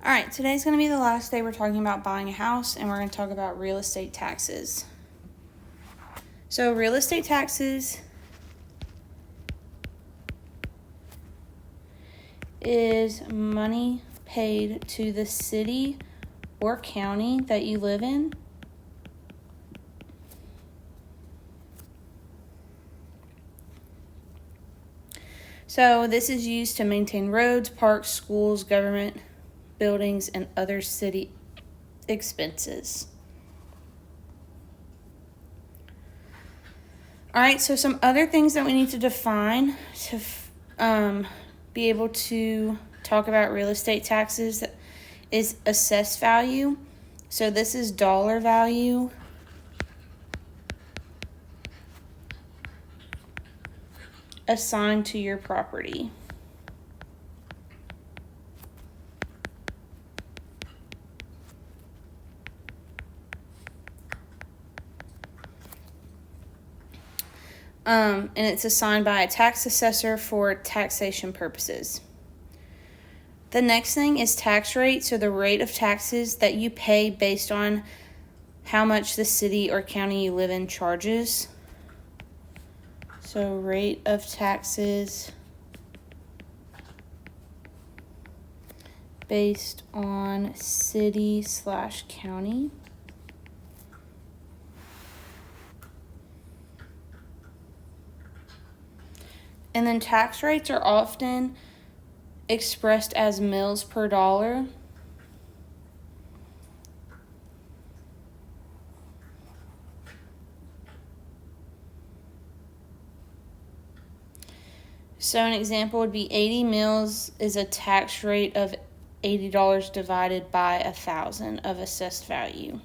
All right, today's going to be the last day we're talking about buying a house, and we're going to talk about real estate taxes. So real estate taxes is money paid to the city or county that you live in So this is used to maintain roads, parks, schools, government buildings, and other city expenses. All right, so some other things that we need to define to be able to talk about real estate taxes is assessed value. So this is dollar value assigned to your property. And it's assigned by a tax assessor for taxation purposes. The next thing is tax rate, so the rate of taxes that you pay based on how much the city or county you live in charges. So rate of taxes based on city/county. And then tax rates are often expressed as mills per dollar. So an example would be 80 mills is a tax rate of $80 divided by 1,000 of assessed value.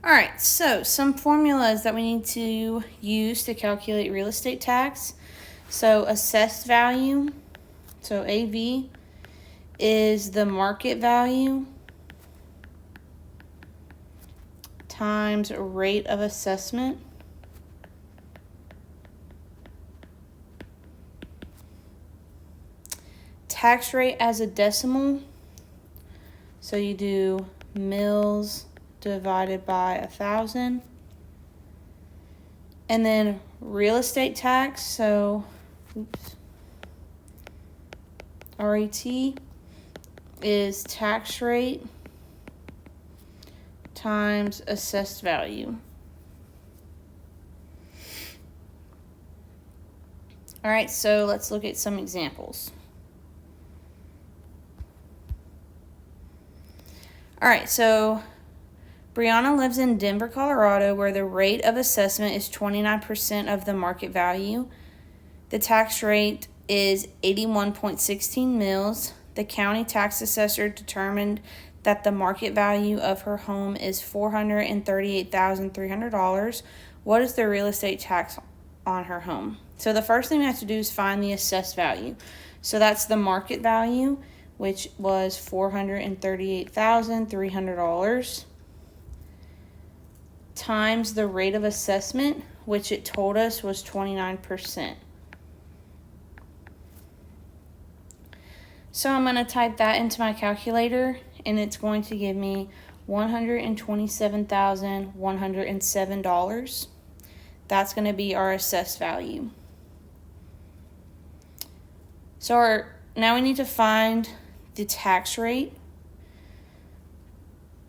All right, so some formulas that we need to use to calculate real estate tax. So assessed value, so AV, is the market value times rate of assessment. Tax rate as a decimal, so you do mills divided by 1,000. And then real estate tax, so RET is tax rate times assessed value. All right, so let's look at some examples. All right, so Brianna lives in Denver, Colorado, where the rate of assessment is 29% of the market value. The tax rate is 81.16 mills. The county tax assessor determined that the market value of her home is $438,300. What is the real estate tax on her home? So the first thing we have to do is find the assessed value. So that's the market value, which was $438,300. Times the rate of assessment, which it told us was 29%. So I'm going to type that into my calculator, and it's going to give me $127,107. That's going to be our assessed value. So now we need to find the tax rate.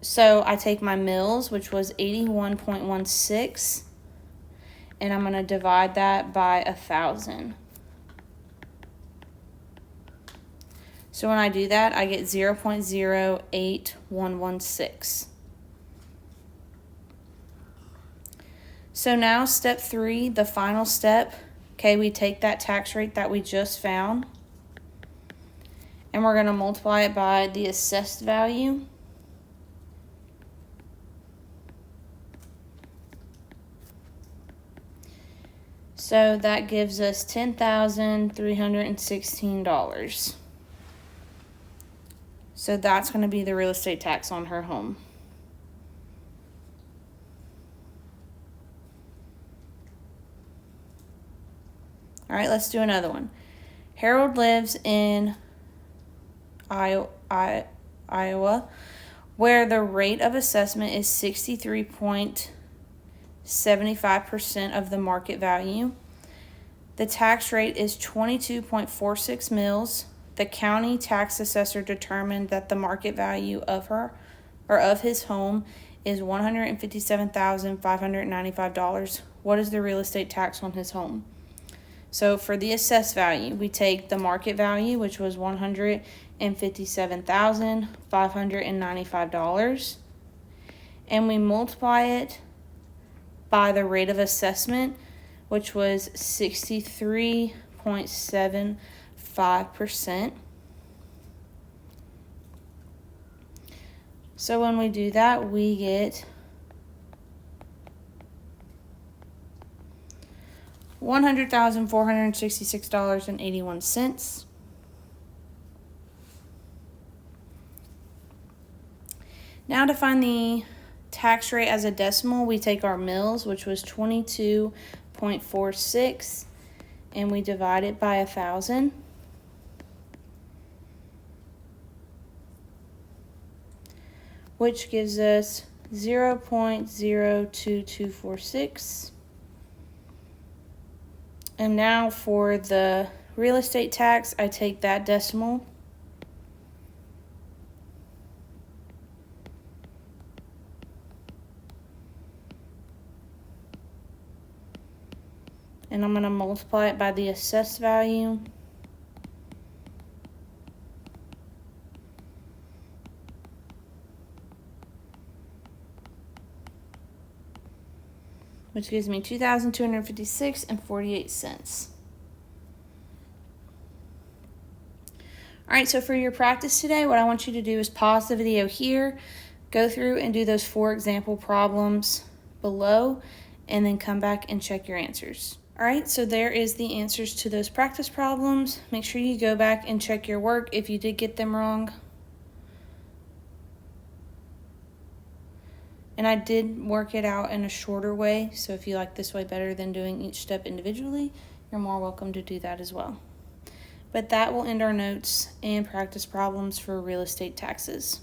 So I take my mills, which was 81.16, and I'm going to divide that by 1,000. So when I do that, I get 0.08116. So now step 3, the final step. Okay, we take that tax rate that we just found, and we're going to multiply it by the assessed value. So that gives us $10,316. So that's going to be the real estate tax on her home. All right, let's do another one. Harold lives in Iowa, where the rate of assessment is 63.75% of the market value. The tax rate is 22.46 mils. The county tax assessor determined that the market value of his home is $157,595. What is the real estate tax on his home? So for the assessed value, we take the market value, which was $157,595, and we multiply it by the rate of assessment, which was 63.75%. So when we do that, we get $100,466.81. Now to find the tax rate as a decimal, we take our mils, which was 22.46, and we divide it by 1,000. Which gives us 0.02246. And now for the real estate tax, I take that decimal and I'm going to multiply it by the assessed value, which gives me $2,256.48. All right, so for your practice today, what I want you to do is pause the video here, go through and do those 4 example problems below, and then come back and check your answers. All right, so there is the answers to those practice problems. Make sure you go back and check your work if you did get them wrong. And I did work it out in a shorter way, so if you like this way better than doing each step individually, you're more welcome to do that as well. But that will end our notes and practice problems for real estate taxes.